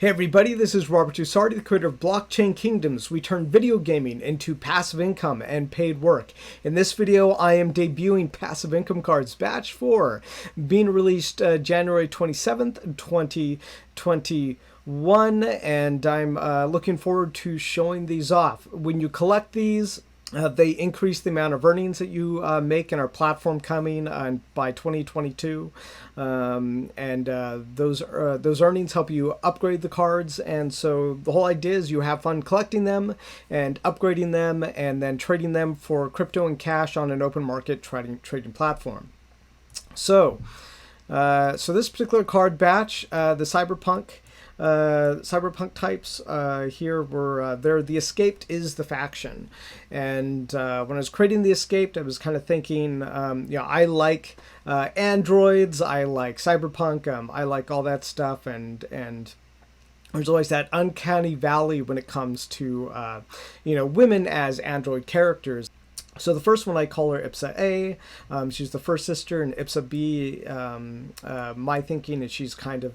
Hey everybody, this is Robert Usardi, the creator of Blockchain Kingdoms. We turn video gaming into passive income and paid work. In this video, I am debuting Passive Income Cards Batch 4, being released January 27th, 2021, and I'm looking forward to showing these off. When you collect these, they increase the amount of earnings that you make in our platform coming by 2022, and those earnings help you upgrade the cards. And so the whole idea is you have fun collecting them and upgrading them, and then trading them for crypto and cash on an open market trading platform. So this particular card batch, the Cyberpunk types here were there. The Escaped is the faction, and when I was creating the Escaped, I was kind of thinking, I like androids, I like cyberpunk, I like all that stuff, and there's always that uncanny valley when it comes to women as android characters. So the first one, I call her Ipsa A. She's the first sister, and Ipsa B, my thinking is she's kind of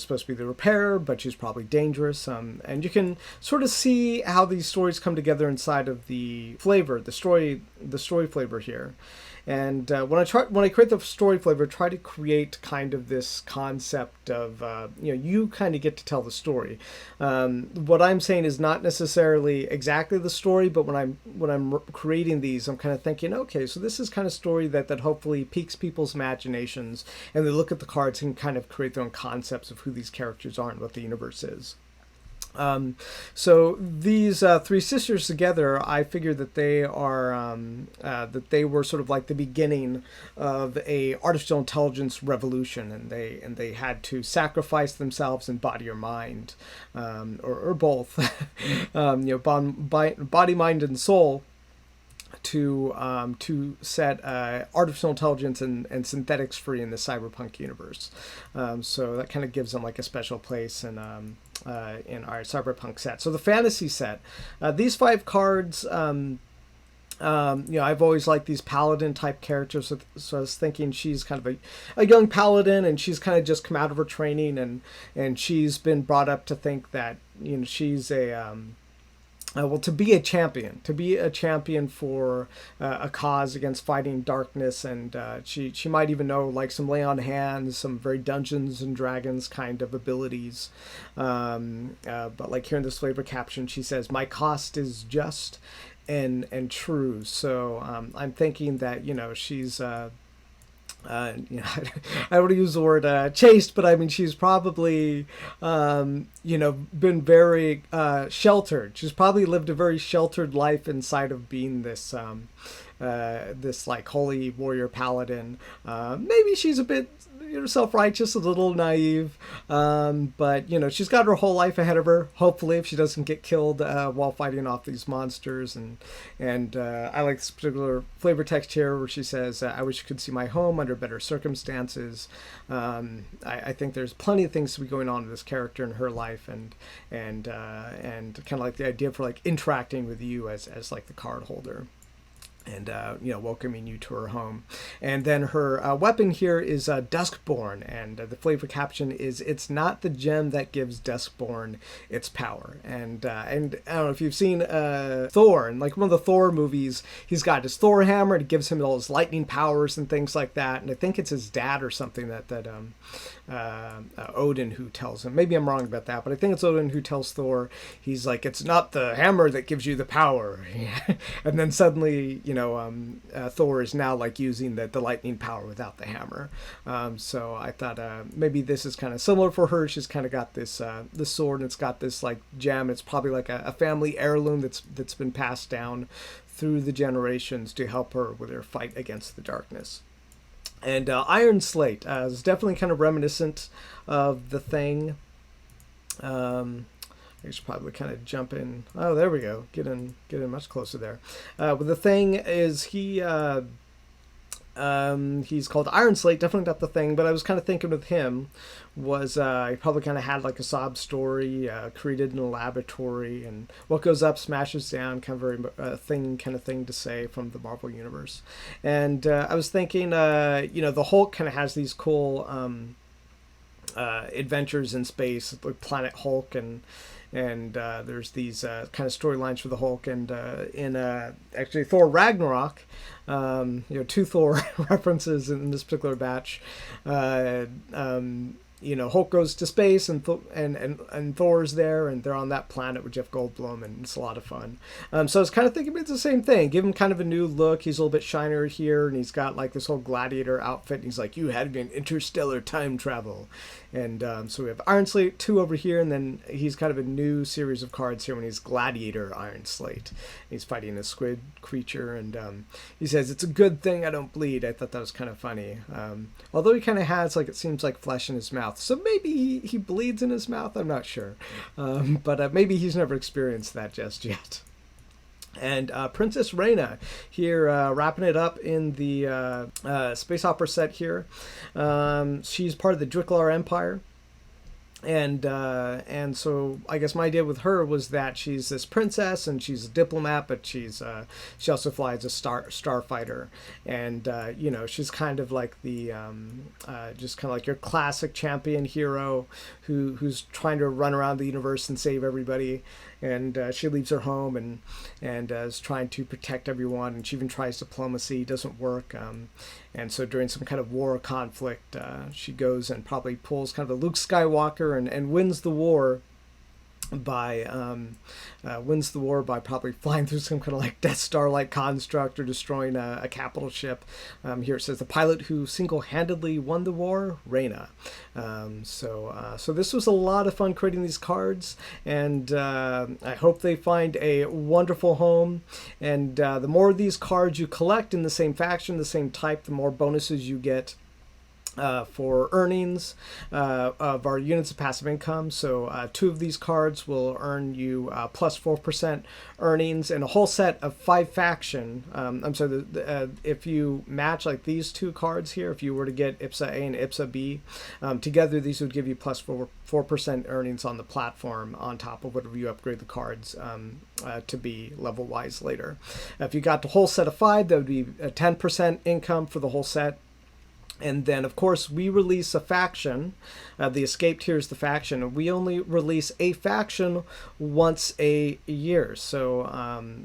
supposed to be the repairer, but she's probably dangerous. And you can sort of see how these stories come together inside of the flavor, the story flavor here. And when I create the story flavor, try to create kind of this concept of you kind of get to tell the story. What I'm saying is not necessarily exactly the story, but when I'm creating these, I'm kind of thinking, okay, so this is kind of story that hopefully piques people's imaginations, and they look at the cards and kind of create their own concepts of who these characters are and what the universe is. So these three sisters together, I figured that they are that they were sort of like the beginning of a artificial intelligence revolution, and they had to sacrifice themselves in body or mind, or both, body, mind, and soul, to set artificial intelligence and synthetics free in the cyberpunk universe. So that kind of gives them like a special place in our cyberpunk set. So the fantasy set, these 5 cards, I've always liked these paladin type characters. So I was thinking she's kind of a young paladin, and she's kind of just come out of her training, and she's been brought up to think that she's to be a champion for a cause against fighting darkness, and she might even know like some lay on hands, some very Dungeons and Dragons kind of abilities. But like here in this flavor caption, she says, "My cost is just and true." So I'm thinking that she's. I don't want to use the word chaste, but I mean she's probably been very sheltered. She's probably lived a very sheltered life inside of being this this like holy warrior paladin. Maybe she's a bit self-righteous, a little naive, but she's got her whole life ahead of her, hopefully, if she doesn't get killed while fighting off these monsters. And I like this particular flavor text here where she says, "I wish you could see my home under better circumstances." I think there's plenty of things to be going on with this character in her life, and kind of like the idea for like interacting with you as like the card holder, and welcoming you to her home. And then her weapon here is Duskborn, and the flavor caption is, "It's not the gem that gives Duskborn its power." And I don't know if you've seen Thor, and like one of the Thor movies, he's got his Thor hammer, and it gives him all his lightning powers and things like that. And I think it's his dad or something that Odin who tells him. Maybe I'm wrong about that, but I think it's Odin who tells Thor, he's like, "It's not the hammer that gives you the power." And then suddenly Thor is now like using the lightning power without the hammer. So I thought maybe this is kind of similar for her. She's kind of got this sword, and it's got this like gem. It's probably like a family heirloom that's been passed down through the generations to help her with her fight against the darkness. And Iron Slate is definitely kind of reminiscent of the Thing. I should probably kind of jump in. Oh, there we go. Get in much closer there. But the Thing is he's called Iron Slate, definitely not the Thing, but I was kind of thinking with him was he probably kind of had like a sob story created in a laboratory, and what goes up smashes down, kind of very thing to say from the Marvel universe. And I was thinking, the Hulk kind of has these cool adventures in space, like Planet Hulk, and there's these kind of storylines for the Hulk, and in actually Thor Ragnarok, two Thor references in this particular batch. Hulk goes to space, and Thor's there, and they're on that planet with Jeff Goldblum, and it's a lot of fun. So I was kind of thinking it's the same thing. Give him kind of a new look. He's a little bit shinier here, and he's got like this whole gladiator outfit. And he's like, "You had me in interstellar time travel," and so we have Iron Slate 2 over here, and then he's kind of a new series of cards here when he's Gladiator Iron Slate. He's fighting a squid creature, and he says, "It's a good thing I don't bleed." I thought that was kind of funny. Although he kind of has, like, it seems like flesh in his mouth. So maybe he bleeds in his mouth. I'm not sure. But maybe he's never experienced that just yet. And Princess Reina here, wrapping it up in the space opera set here. She's part of the Dwicklar Empire. And so I guess my idea with her was that she's this princess and she's a diplomat, but she also flies a starfighter, and she's kind of like the just kind of like your classic champion hero who's trying to run around the universe and save everybody. And she leaves her home and is trying to protect everyone, and she even tries diplomacy, doesn't work. And so during some kind of war or conflict, she goes and probably pulls kind of a Luke Skywalker and wins the war by probably flying through some kind of like Death Star-like construct or destroying a capital ship. Here it says the pilot who single-handedly won the war, Reina. So this was a lot of fun creating these cards, and I hope they find a wonderful home. And the more of these cards you collect in the same faction, the same type, the more bonuses you get for earnings of our units of passive income. So 2 of these cards will earn you plus 4% earnings, and a whole set of 5 faction. If you match like these 2 cards here, if you were to get IPSA A and IPSA B together, these would give you plus 4% earnings on the platform on top of whatever you upgrade the cards to be level wise later. If you got the whole set of 5, that would be a 10% income for the whole set. And then, of course, we release a faction. The Escaped here is the faction. We only release a faction once a year. So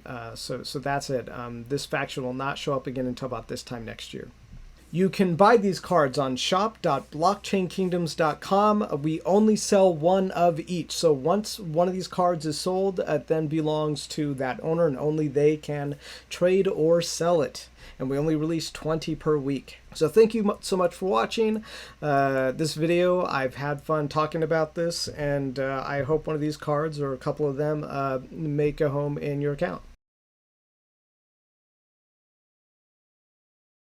that's it. This faction will not show up again until about this time next year. You can buy these cards on shop.blockchainkingdoms.com. We only sell 1 of each. So once one of these cards is sold, it then belongs to that owner, and only they can trade or sell it. And we only release 20 per week. So thank you so much for watching this video. I've had fun talking about this, and I hope one of these cards or a couple of them make a home in your account.